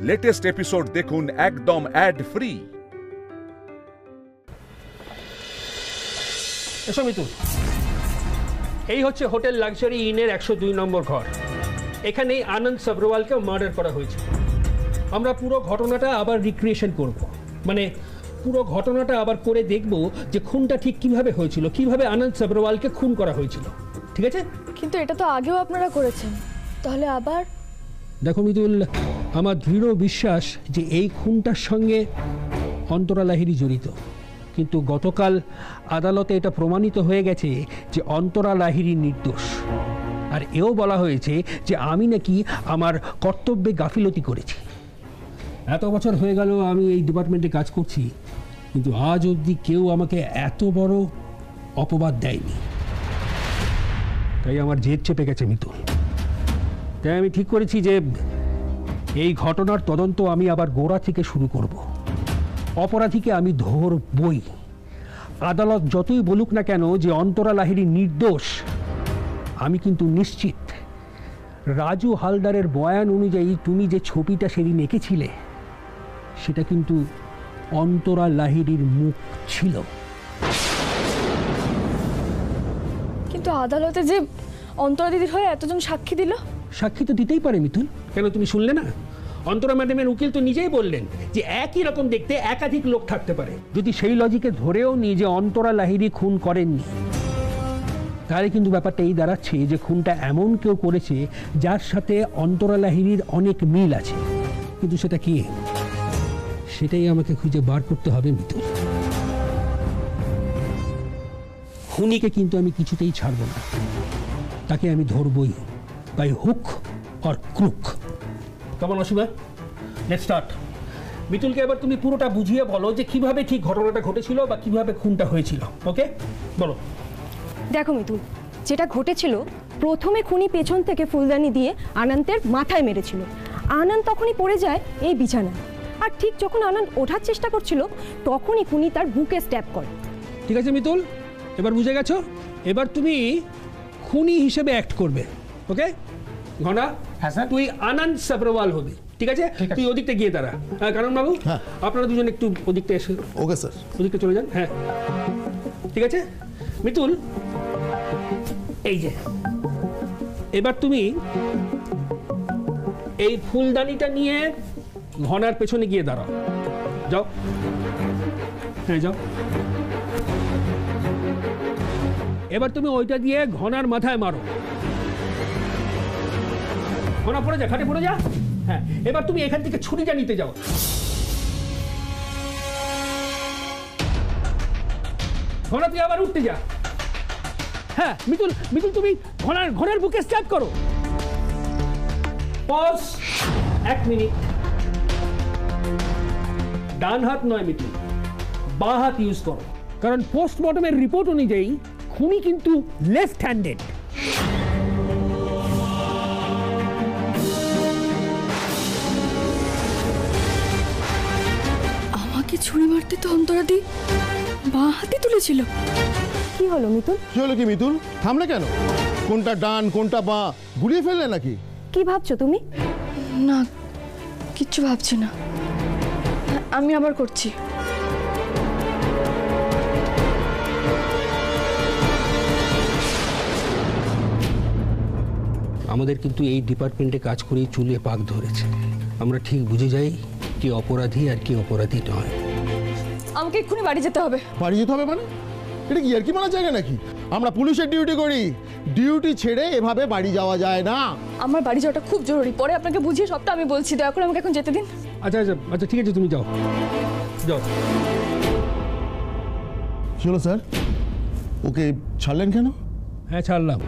Latest episode দেখুন একদম add free. এসো মিতুল, এই হচ্ছে হোটেল লাক্সারি ইনের 102 নম্বর ঘর। এখানেই আনন্দ সাবরওয়ালকে মার্ডার করা হয়েছে। আমরা পুরো ঘটনাটা আবার রিক্রিয়েশন করব, মানে পুরো ঘটনাটা আবার করে দেখব যে খুনটা ঠিক কিভাবে হয়েছিল, কিভাবে আনন্দ সাবরওয়ালকে খুন করা হয়েছিল। ঠিক আছে? কিন্তু এটা তো আগেও আপনারা করেছেন, তাহলে আবার? দেখো মিতুল, আমার দৃঢ় বিশ্বাস যে এই খুনটার সঙ্গে অন্তরা লাহিড়ী জড়িত, কিন্তু গতকাল আদালতে এটা প্রমাণিত হয়ে গেছে যে অন্তরা লাহিড়ী নির্দোষ। আর এও বলা হয়েছে যে আমি নাকি আমার কর্তব্যে গাফিলতি করেছি। এত বছর হয়ে গেল আমি এই ডিপার্টমেন্টে কাজ করছি, কিন্তু আজ অবধি কেউ আমাকে এত বড় অপবাদ দেয়নি। তাই আমার জেদ চেপে গেছে মিতুল। তাই আমি ঠিক করেছি যে এই ঘটনার তদন্ত আমি আবার গোড়া থেকে শুরু করব। অপরাধীকে আমি ধরবই। আদালত যতই বলুক না কেন যে অন্তরা লাহিড়ী নির্দোষ, আমি কিন্তু নিশ্চিত রাজু হালদারের বয়ান অনুযায়ী তুমি যে ছবিটা সেদিন এঁকেছিলে সেটা কিন্তু অন্তরা লাহিড়ীর মুখ ছিল। কিন্তু আদালতে যে অন্তরা দিদির হয়ে এতজন সাক্ষী দিল। সাক্ষী তো দিতেই পারে মিতুল, কেন তুমি শুনলে না? অন্তরা ম্যাডামের উকিল তো নিজেই বললেন যে একই রকম দেখতে একাধিক লোক থাকতে পারে। যদি সেই লজিকে ধরেও নি যে অন্তরা লাহিড়ী খুন করেননি, তাহলে কিন্তু ব্যাপারটা এই দাঁড়াচ্ছে যে খুনটা এমন কেউ করেছে যার সাথে অন্তরা লাহিড়ীর অনেক মিল আছে। কিন্তু সেটা কি, সেটাই আমাকে খুঁজে বার করতে হবে মিতুল। খুনিকে কিন্তু আমি কিছুতেই ছাড়ব না, তাকে আমি ধরবই, বাই হুক অর ক্রুক। কেমন অসীমা? Let's start. মিতুলকে এবার তুমি পুরোটা বুঝিয়ে বলো যে কিভাবে ঠিক ঘটনাটা ঘটেছিল বা কিভাবে খুনটা হয়েছিল। ওকে, বলো। দেখো মিতুল, যেটা ঘটেছিল, প্রথমে খুনি পেছন থেকে ফুলদানি দিয়ে আনন্দের মাথায় মেরেছিল। আনন্দ তখনই পড়ে যায় এই বিছানায়, আর ঠিক যখন আনন্দ ওঠার চেষ্টা করছিল তখনই খুনি তার বুকে স্ট্যাপ করে। ঠিক আছে মিতুল, এবার বুঝে গেছো। এবার তুমি খুনি হিসেবে অ্যাক্ট করবে। ওকে ঘনা? হ্যাঁ স্যার। তুই আনন্দ সাবরওয়াল হবি, ঠিক আছে? তুই ওদিকটা গিয়ে দাঁড়া। কারণ বাবু, আপনারা দুজন একটু ওদিকটা এসে। Okay sir. ওদিকটা চলে যান। হ্যাঁ ঠিক আছে মিতুল, এই যে এবার তুমি এই ফুলদানিটা নিয়ে ঘনার পেছনে গিয়ে দাঁড়াও। যাও, হ্যাঁ যাও। এবার তুমি ওইটা দিয়ে ঘনার মাথায় মারো। ঘনা পড়ে যা, খাটে পড়ে যা। হ্যাঁ, এবার তুমি এখান থেকে ছুরিটা নিতে যাও। ঘনা তুই আবার উঠতে যা। হ্যাঁ মিতুল, মিতুল তুমি ঘনার বুকে স্ট্যাপ করো। Pause, 1 minute. ডান হাত নয় মিতুল, বাঁ হাত ইউজ করো, কারণ পোস্টমর্টমের রিপোর্ট অনুযায়ী খুনি কিন্তু লেফট হ্যান্ডেড। আমাকে ছুরি মারতে তো অন্তরা দি বাঁ হাতে তুলেছিল। কি হলো মিতুল? কি হলো কি মিতুল? থামলে কেন? কোনটা ডান কোনটা বাঁ গুলিয়ে ফেললে নাকি? কি ভাবছো তুমি? না, কিচ্ছু ভাবছি না, আমি আবার করছি। আমাদের কিন্তু এই ডিপার্টমেন্টে কাজ করেই চুলে পাক ধরেছে। আমরা ঠিক বুঝে যাই কি অপরাধী আর কি অপরাধী নয়। আমাকে এক্ষুনি বাড়ি যেতে হবে। বাড়ি যেতে হবে মানে? এটা কি আর কি মানা জায়গা নাকি? আমরা পুলিশের ডিউটি করি, ডিউটি ছেড়ে এভাবে বাড়ি যাওয়া যায় না। আমার বাড়ি যাওয়াটা খুব জরুরি, পরে আপনাকে বুঝিয়ে সবটা আমি বলছি। দয়া করে আমাকে এখন যেতে দিন। আচ্ছা আচ্ছা আচ্ছা, ঠিক আছে, তুমি যাও যাও। কি হলো স্যার? ওকে ছাড়লেন কেন? হ্যাঁ ছাড়লাম,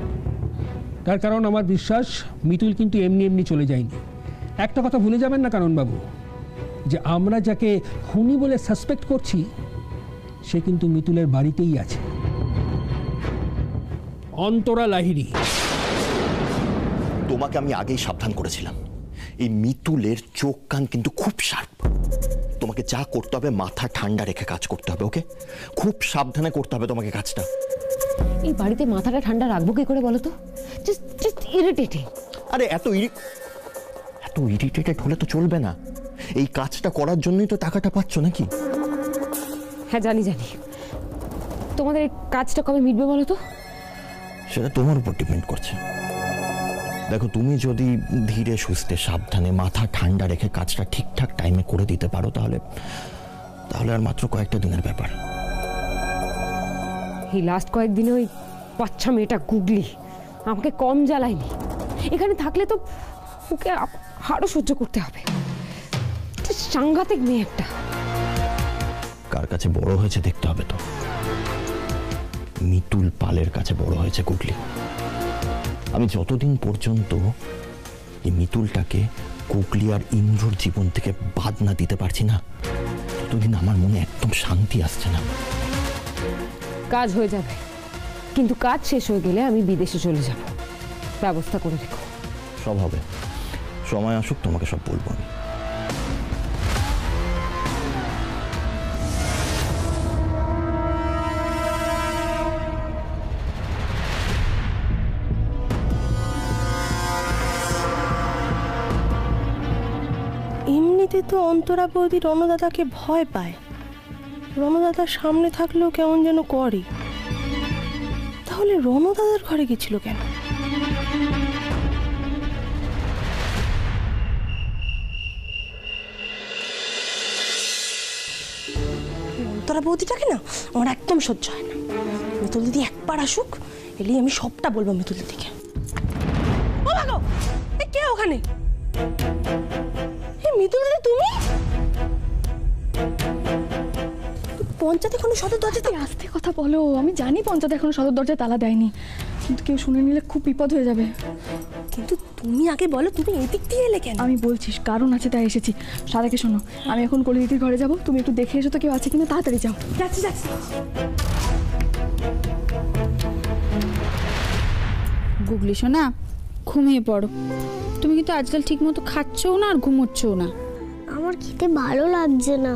তার কারণ আমার বিশ্বাস মিতুল কিন্তু এমনি এমনি চলে যায়নি। একটা কথা ভুলে যাবেন না কারণ বাবু, যে আমরা যাকে খুনি বলে সাসপেক্ট করছি সে কিন্তু মিতুলের বাড়িতেই আছে, অন্তরা লাহিড়ী। তোমাকে আমি আগেই সাবধান করেছিলাম, এই মিতুলের চোখ কান কিন্তু খুব শার্প। তোমাকে যা করতে হবে মাথা ঠান্ডা রেখে কাজ করতে হবে। ওকে, খুব সাবধানে করতে হবে তোমাকে কাজটা। এই বাড়িতে মাথাটা ঠান্ডা রাখবো কি করে বলো তো? Just irritating. আরে এত ইরিটেটেড হলে তো চলবে না। এই কাজটা করার জন্যই তো টাকাটা পাচ্ছ নাকি? হ্যাঁ জানি জানি, তোমাদের এই কাজটা কবে মিটবে বলো তো? সেটা তোমার উপর ডিপেন্ড করছে। দেখো, তুমি যদি ধীরে সুস্থে সাবধানে মাথা ঠান্ডা রেখে কাজটা ঠিকঠাক টাইমে করে দিতে পারো তাহলে আর মাত্র কয়েকটা দিনের ব্যাপার। এই লাস্ট কয়েকদিনে ওই বাচ্চা মেয়েটা গুগলি আমাকে কম জ্বালায়নি। এখানে থাকলে তো ওকে আরো সহ্য করতে হবে। সাংঘাতিক মেয়ে একটা। কার কাছে বড় হয়েছে দেখতে হবে তো। মিতুল পালের কাছে বড় হয়েছে গুগলি। আমি যতদিন পর্যন্ত এই মিতুলটাকে গুগলি আর ইন্দ্রর জীবন থেকে বাদ না দিতে পারছি না, ততদিন আমার মনে একদম শান্তি আসছে না। কাজ হয়ে যাবে, কিন্তু কাজ শেষ হয়ে গেলে আমি বিদেশে চলে যাব। ব্যবস্থা করে রেখো। সব হবে, সময় আসুক তোমাকে সব বলবো আমি। এমনিতে তো অন্তরা বৌদি রণদাদাকে ভয় পায়, রণদাদার সামনে থাকলেও কেমন যেন করে। তাহলে রণদাদার ঘরে গেছিল কেন? অন্তরা বৌদিটাকে না আমার একদম সহ্য হয় না। মিতুল দিদি একবার আসুক, এলেই আমি সবটা বলবো মিতুল দিদিকে। ও ভাগো, কে ওখানে? মিতুল দিদি তুমি? পঞ্চায়েত এখনো সদর দরজাতে? আস্তে কথা বলো। আমি জানি পঞ্চায়েত এখনো সদর দরজায় তালা দেয়নি, কিন্তু কেউ শুনে নিলে খুব বিপদ হয়ে যাবে। কিন্তু তুমি আগে বলো, তুমি এদিক দিয়ে এলে কেন? আমি বলছি কারণ আছে, তাই এসেছি। সাদাকে শোনো, আমি এখন কলি দিদির ঘরে যাবো, তুমি একটু দেখে এসো তো কেউ আছে কিনা। তাড়াতাড়ি যাও। যাচ্ছি যাচ্ছি। গুগলি শোনা, ঘুমিয়ে পড়ো। তুমি কিন্তু আজকাল ঠিক মতো খাচ্ছও না আর ঘুমোচ্ছও না। আমার খেতে ভালো লাগছে না।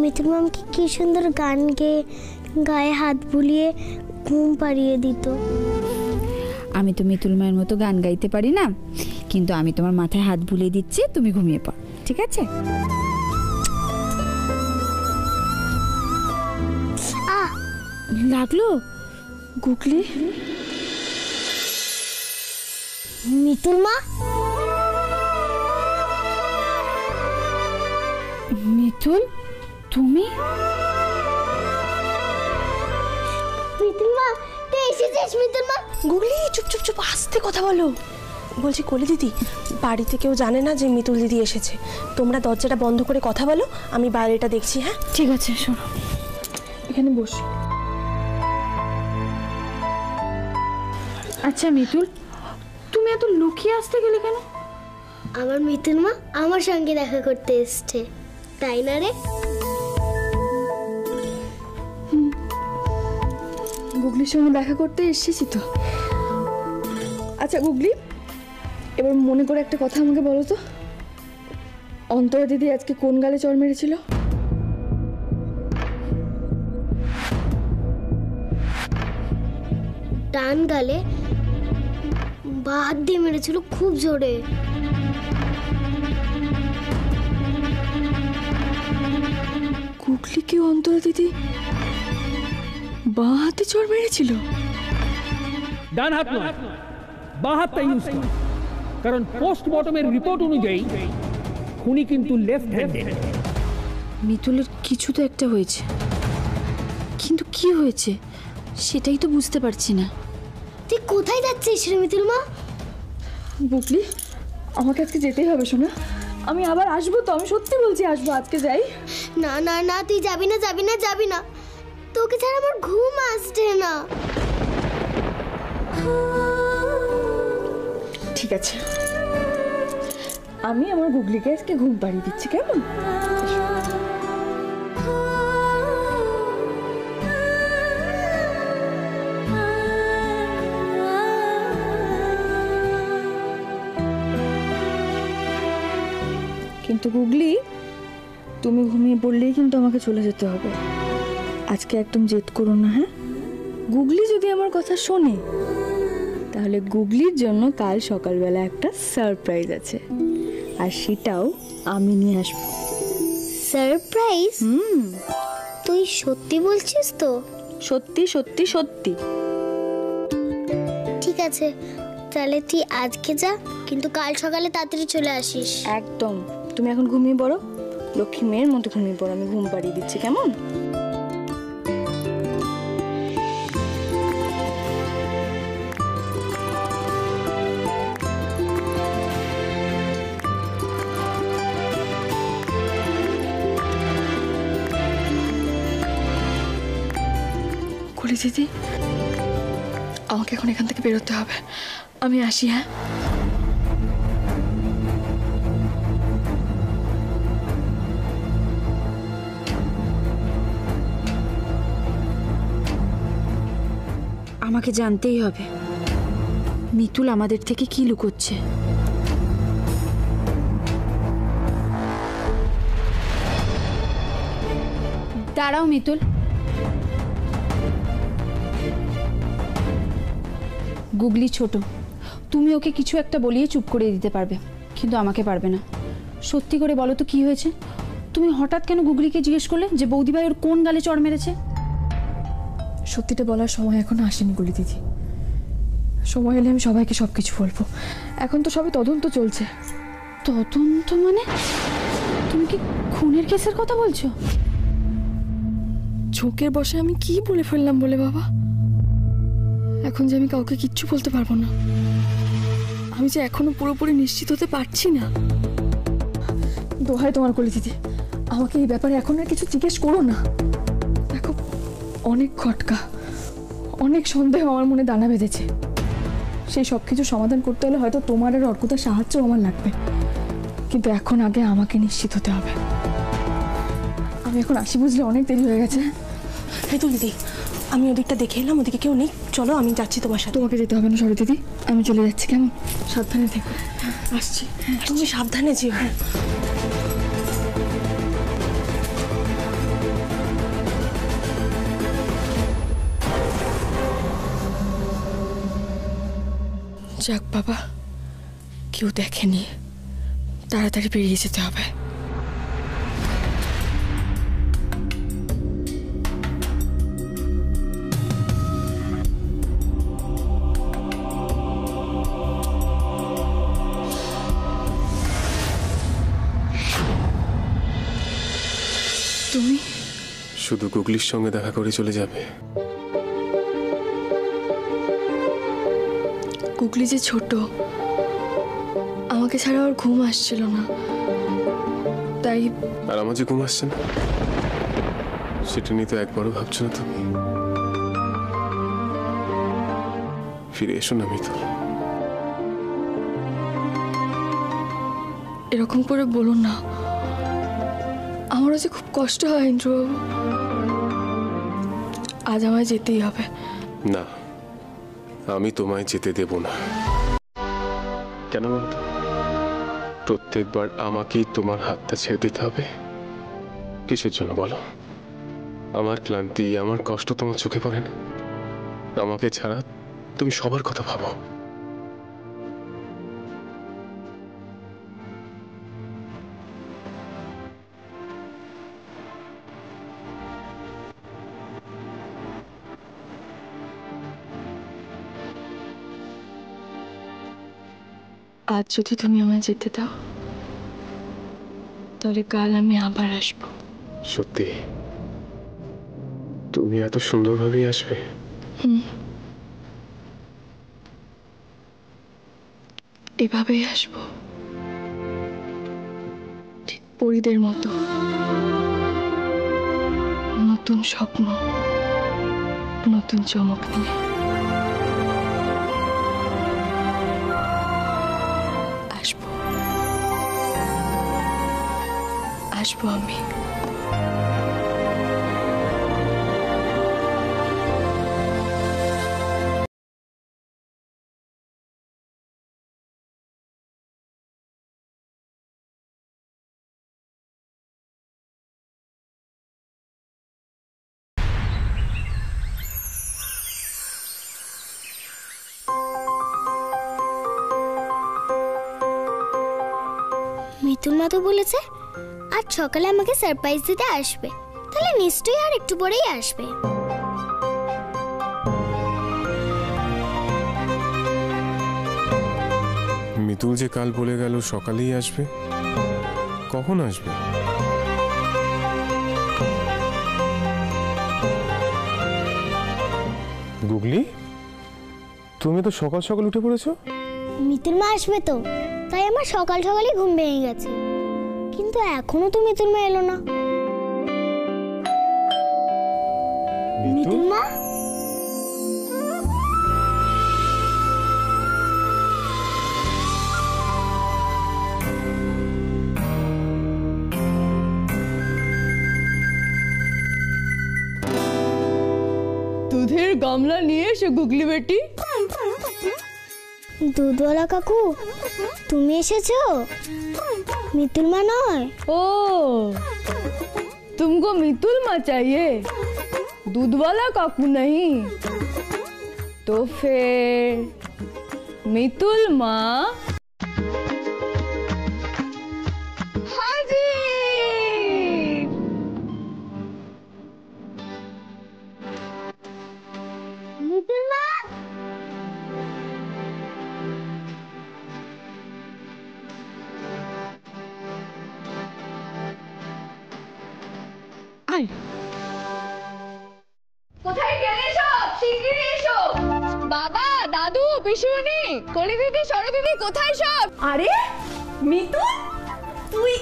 মিতুল মামকে কি সুন্দর গান গেয়ে গায়ে হাত বুলিয়ে ঘুম পাড়িয়ে দিত। আমি তো মিতুল মায়ের মতো গান গাইতে পারি না, কিন্তু আমি তোমার মাথায় হাত বুলিয়ে দিচ্ছি, তুমি ঘুমিয়ে পড়ো, ঠিক আছে? লাগলো? গুগলি, মিতুল মা, মিতুল তুমি? মিতুল মা তুই এসেছিস? মিতুল মা। গুগলি চুপ চুপ চুপ, আস্তে কথা বলো। বলছি কলি দিদি, বাড়িতে কেউ জানে না যে মিতুল দিদি এসেছে। তোমরা দরজাটা বন্ধ করে কথা বলো, আমি বাইরেটা দেখছি। হ্যাঁ ঠিক আছে। শোনো, এখানে বস। আচ্ছা মিতুল, তুমি এত লুকিয়ে আসতে গেলে কেন? আমার মিতুল মা আমার সঙ্গে দেখা করতে এসছে, তাই না রে? গুগলির সঙ্গে দেখা করতে এসেছি তো। আচ্ছা গুগলি, এবার মনে করে একটা কথা আমাকে বলো তো, অন্তরা দিদি আজকে কোন গালে চড় মেরেছিল? ডান গালে, বা হাত দিয়ে মেরেছিল খুব জোরে। গুগলিকে অন্তরা দিদি বাঁ হাতে চড় মেরেছিল? ডান হাত নয়, বাঁ হাতটা ইউজ কর, কারণ পোস্টমর্টমের রিপোর্ট অনুযায়ী খুনি কিন্তু লেফট হ্যান্ডেড। মিতুলের কিছু তো একটা হয়েছে, কিন্তু কি হয়েছে সেটাই তো বুঝতে পারছি না। তুই কোথায় যাচ্ছিস রে মিতুল মা? গুগলি, আমাকে আজকে যেতেই হবে শোনা। আমি আবার আসবো তো, আমি সত্যি বলছি আসবো। আজকে যাই। না না না, তুই যাবি না যাবি না যাবি না, তোকে ছাড়া আমার ঘুম আসছে না। ঠিক আছে, আমি আমার গুগলিকে আজকে ঘুম পাড়িয়ে দিচ্ছি, কেমন? কিন্তু গুগলি, তুমি ঘুমিয়ে পড়লেই কিন্তু আমাকে চলে যেতে হবে। আজকে একদম জেদ করো না, হ্যাঁ? গুগলি যদি আমার কথা শোনে, তাহলে গুগলির জন্য কাল সকালবেলা একটা সারপ্রাইজ আছে। আর সেটাও আমি নিয়ে আসবো। সারপ্রাইজ? তুই সত্যি বলছিস তো? সত্যি সত্যি সত্যি। ঠিক আছে, তাহলে তুই আজকে যা, কিন্তু কাল সকালে তাড়াতাড়ি চলে আসিস। একদম। তুমি এখন ঘুমিয়ে পড়ো, লক্ষ্মী মেয়ের মতো ঘুমিয়ে পড়ো, আমি ঘুম পাড়িয়ে দিচ্ছি, কেমন? কুলি দিদি, আমাকে এখন এখান থেকে বেরোতে হবে, আমি আসি। হ্যাঁ, আমাকে জানতেই হবে মিতুল আমাদের থেকে কি লুকোচ্ছে। দাঁড়াও মিতুল, গুগলি ছোট, তুমি ওকে কিছু একটা বলিয়ে চুপ করিয়ে দিতে পারবে, কিন্তু আমাকে পারবে না। সত্যি করে বলো তো কি হয়েছে? তুমি হঠাৎ কেন গুগলিকে জিজ্ঞেস করলে যে বৌদিভাই ওর কোন গালে চড় মেরেছে? সত্যিটা বলার সময় এখনো আসেনি গুলি দিদি, সময় এলে আমি সবাইকে সবকিছু বলবো। এখন তো সবে তদন্ত চলছে। তদন্ত মানে? তুমি কি খুনের কেসের কথা বলছো? ঝোঁকের বসে আমি কি বলে ফেললাম বলে বাবা, এখন যে আমি কাউকে কিচ্ছু বলতে পারবো না। আমি যে এখনো পুরোপুরি নিশ্চিত হতে পারছি না। দোহাই তোমার কলি দিদি, আমাকে এই ব্যাপারে এখন আর কিছু জিজ্ঞেস করো না। দেখো, অনেক খটকা, অনেক সন্দেহ আমার মনে দানা বেঁধেছে। সেই সব কিছু সমাধান করতে হলে হয়তো তোমার আর অর্কতার সাহায্য আমার লাগবে, কিন্তু এখন আগে আমাকে নিশ্চিত হতে হবে। আমি এখন আসি, বুঝলে অনেক দেরি হয়ে গেছে। মিতুল দিদি, আমি ওদিকটা দেখে এলাম, ওদিকে কেউ নেই, চলো আমি যাচ্ছি তোমার সাথে। তোমাকে যেতে হবে না সরো দিদি, আমি চলে যাচ্ছি, কেমন? সাবধানে থেকো। আসছি। তুমি সাবধানে যেও। যাক বাবা, কেউ দেখেনি, তাড়াতাড়ি বেরিয়ে যেতে হবে। তুমি শুধু গুগলির সঙ্গে দেখা করে চলে যাবে? গুগলি যে ছোট, আমাকে ছাড়া ওর ঘুম আসছিল না, তাই। আর আমার যে ঘুম আসছে না, সেটা নিয়ে তো একবারও ভাবছো না তুমি? ফিরে এসো না মিতুল। এরকম করে বলুন না, আমারও যে খুব কষ্ট হয় ইন্দ্রবাবু। আজ আমায় যেতেই হবে। না, আমি তোমায় যেতে দেব না। কেন বলতো? প্রত্যেকবার আমাকেই তোমার হাতটা ছেড়ে দিতে হবে? কিসের জন্য বলো? আমার ক্লান্তি, আমার কষ্ট তোমার চোখে পড়ে না? আমাকে ছাড়া তুমি সবার কথা ভাবো। আজ যদি তুমি আমায় যেতে দাও, তাহলে কাল আমি আবার আসবো। সত্যি? তুমি এত সুন্দরভাবেই আসবে? এভাবেই আসবো, ঠিক পরীদের মতো, নতুন স্বপ্ন, নতুন চমক নিয়ে। আসবো, আসবো আমি। মিতুল মা তো বলেছে আজ সকালে আমাকে সারপ্রাইজ দিতে আসবে, তাহলে নিশ্চয়ই আর একটু পরেই আসবে। মিতুল যে কাল বলে গেল সকালেই আসবে, কখন আসবে? গুগলি, তুমি তো সকাল সকাল উঠে পড়েছো। মিতুল মা আসবে তো, তাই আমার সকাল সকালই ঘুম ভেঙে গেছে, কিন্তু এখনো তো মিতুল মা এলো না। মিতুল মা, দুধের গামলা নিয়ে এসো গুগলি বেটি। দুধওয়ালা কাকু তুমি এসেছো? মিতুল মা নয়? ओ तुमको मितुल माँ चाहिए, दूध वाला काकू नहीं? तो फिर मितुल माँ। हाँ जी, মিতুল মা। কোথায় গেলে সব? শিগগিরই এসো। বাবা, দাদু, পিসুমণি, কলি দিদি, সরো দিদি, কোথায় সব? আরে মিতুল, তুই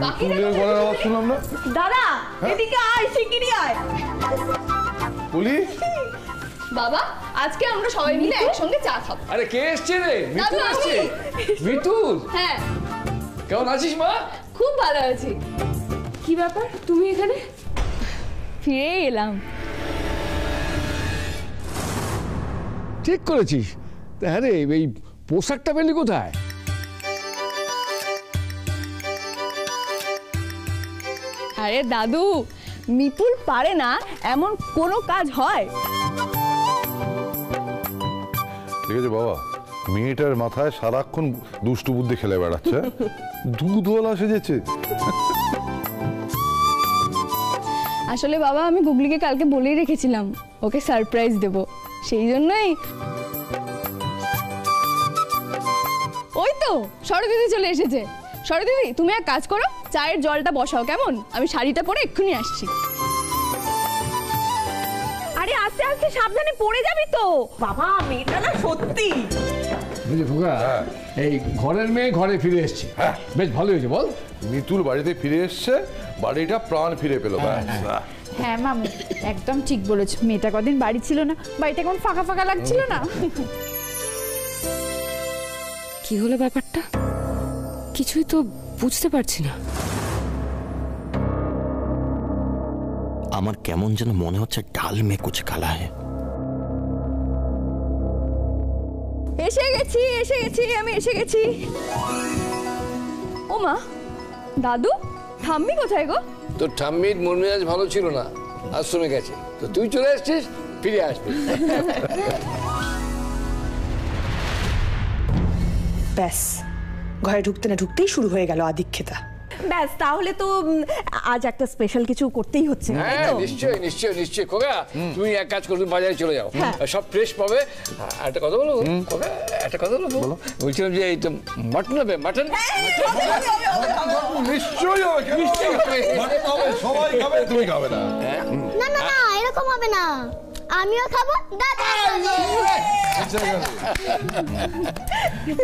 মিতুলের গলার আওয়াজ শুনলাম না। দাদা এদিকে আয়, শিগগিরই আয়। বলি বাবা, আজকে আমরা সবাই মিলে একসঙ্গে চা খাবো। আরে কে এসছে রে? মিতুল দাদু, এসছে। আমি। মিতুল, হ্যাঁ কেমন আছিস মা? খুব ভালো আছি। কি ব্যাপার, তুমি এখানে? ফিরে এলাম। ঠিক করেছিস। হ্যাঁ রে, এই পোশাকটা পেলি কোথায়? আরে দাদু, মিতুল পারে না এমন কোনো কাজ হয়? ঠিক আছে বাবা, মেয়েটার মাথায় সারাক্ষণ দুষ্টু বুদ্ধি খেলে বেড়াচ্ছে। দুধওয়ালা সেজেছে। আসলে বাবা, আমি গুগলিকে কালকে বলেই রেখেছিলাম ওকে সারপ্রাইজ দেব, সেই জন্যই। ওই তো সরদিদি চলে এসেছে। সরদিদি, তুমি এক কাজ করো, চায়ের জলটা বসাও কেমন? আমি শাড়িটা পরে এক্ষুনি আসছি। আরে আস্তে আস্তে, সাবধানে পড়ে যাবি তো। বাবা, মেয়েটা না সত্যি। বুঝলি খোকা, এই ঘরের মেয়ে ঘরে ফিরে এসছে। বেশ ভালো হয়েছে বল। মিতুল বাড়িতে ফিরে এসছে, বাড়িটা প্রাণ ফিরে পেল। হ্যাঁ মামু, একদম ঠিক বলেছো। মেয়েটা কদিন বাড়ি ছিল না, বাড়িটা কেমন ফাঁকা ফাঁকা লাগছিল না? কি হলো ব্যাপারটা? কিছুই তো বুঝতে পারছি না। আমার কেমন যেন মনে হচ্ছে ডাল মে কুছ কালা হ্যায়। এসে গেছি, এসে গেছি, আমি এসে গেছি। ও মা, দাদু, ঠাম্মি কোথায় গো? তোর ঠাম্মির মন মেজাজ ভালো ছিল না, আশ্রমে গেছে। তো তুই চলে আসছিস, ফিরে আসবি। ব্যাস, ঘরে ঢুকতে না ঢুকতেই শুরু হয়ে গেল আদিক্ষেতা। ব্যাস, তাহলে তো আজ একটা স্পেশাল কিছু করতেই হচ্ছে। হ্যাঁ, নিশ্চয়ই নিশ্চয়ই নিশ্চয়ই। খোকা, তুমি এক কাজ করো, বাজারে চলে যাও, সব ফ্রেশ পাবে। একটা কথা বলো খোকা, একটা কথা বলো। বলছিলাম যে এই তো মাটন হবে, মাটন। নিশ্চয়ই হবে, সবাই খাবে, তুমি খাবে না? না না না, এরকম হবে না। আমিও খাবো, দাদা।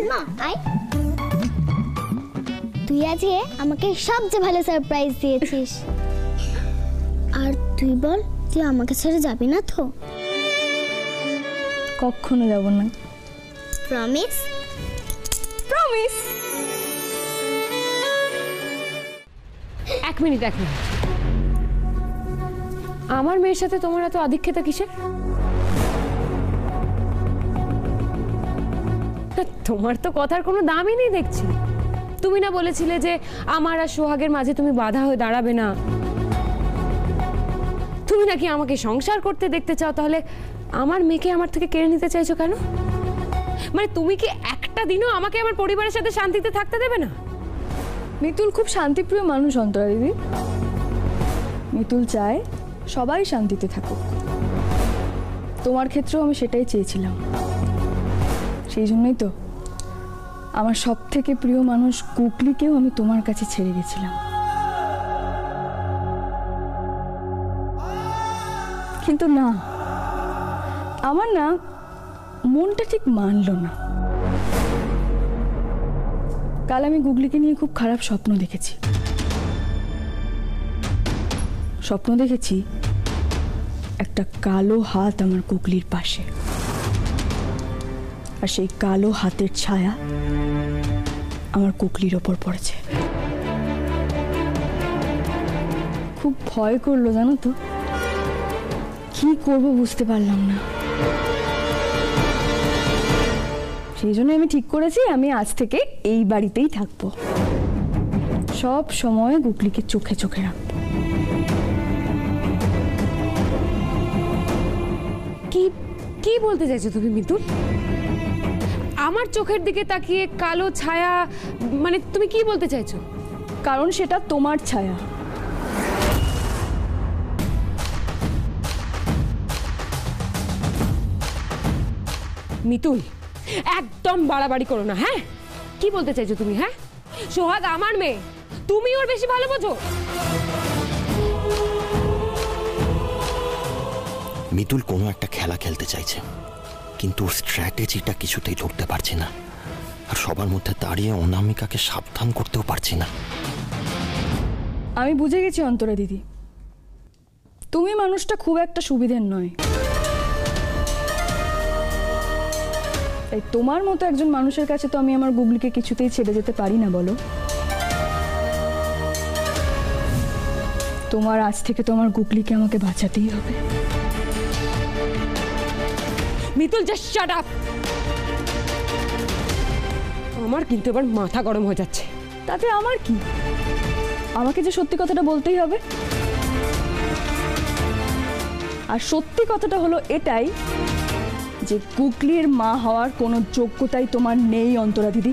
মা, আয়। তুই আজকে আমাকে সবচেয়ে ভালো সারপ্রাইজ দিয়েছিস। আর তুই বল, তুই আমাকে ছেড়ে যাবি না তো? কখনো যাব না। প্রমিস? প্রমিস। এক মিনিট। আমার মেয়ের সাথে তোমার এত আধিক্যতা কিসের? তোমার তো কথার কোনো দামই নেই দেখছি। তুমি না বলেছিলে যে আমার আর সোহাগের মাঝে তুমি বাধা হয়ে দাঁড়াবে না? তুমি নাকি আমাকে সংসার করতে দেখতে চাও, তাহলে আমার মেয়েকে আমার থেকে কেড়ে নিতে চাইছো কেন? মানে তুমি কি একটা দিনও আমাকে আমার পরিবারের সাথে শান্তিতে থাকতে দেবে না? মিতুল খুব শান্তিপ্রিয় মানুষ অন্তরা দিদি। মিতুল চায় সবাই শান্তিতে থাকুক। তোমার ক্ষেত্রেও আমি সেটাই চেয়েছিলাম। সেই জন্যই তো আমার সব থেকে প্রিয় মানুষ কুকলিকেও আমি তোমার কাছে ছেড়ে গেছিলাম। কিন্তু না, আমার না মনটা ঠিক মানল না। কাল আমি গুগলিকে নিয়ে খুব খারাপ স্বপ্ন দেখেছি। স্বপ্ন দেখেছি একটা কালো হাত আমার গুগলির পাশে, আর সেই কালো হাতের ছায়া আমার কুকলির ওপর পড়েছে। খুব ভয় করলো জানো তো, কি করব বুঝতে পারলাম না। সেই জন্য আমি ঠিক করেছি আমি আজ থেকে এই বাড়িতেই থাকবো, সব সময় গুগলিকে চোখে চোখে রাখবো। কি কি বলতে চাইছো তুমি মিতুল? আমার চোখের দিকে তাকিয়ে কালো ছায়া, মানে তুমি কি বলতে চাইছো? কারণ সেটা তোমার ছায়া। মিতুল, একদম বাড়াবাড়ি করো না। হ্যাঁ, কি বলতে চাইছো তুমি? হ্যাঁ, সোহাগ আমার মেয়ে, তুমি ওর বেশি ভালো বোঝো। মিতুল কোনো একটা খেলা খেলতে চাইছে, কিন্তু ওর স্ট্র্যাটেজিটা কিছুতেই ধরতে পারছি না। আর সবার মধ্যে দাঁড়িয়ে অনামিকাকে সাবধান করতেও পারছি না। আমি বুঝে গেছি অন্তরা দিদি, তুমি মানুষটা খুব একটা সুবিধের নয়। তাই তোমার মতো একজন মানুষের কাছে তো আমি আমার গুগলিকে কিছুতেই ছেড়ে যেতে পারি না, বলো। তোমার আজ থেকে তোমার গুগলিকে আমাকে বাঁচাতেই হবে। Mitul, just shut up. আমার কিন্তু এবার মাথা গরম হয়ে যাচ্ছে। তাতে আমার কি? আমাকে যে সত্যি কথাটা বলতেই হবে। আর সত্যি কথাটা হলো এটাই যে গুগলির মা হওয়ার কোনো যোগ্যতাই তোমার নেই অন্তরা দিদি।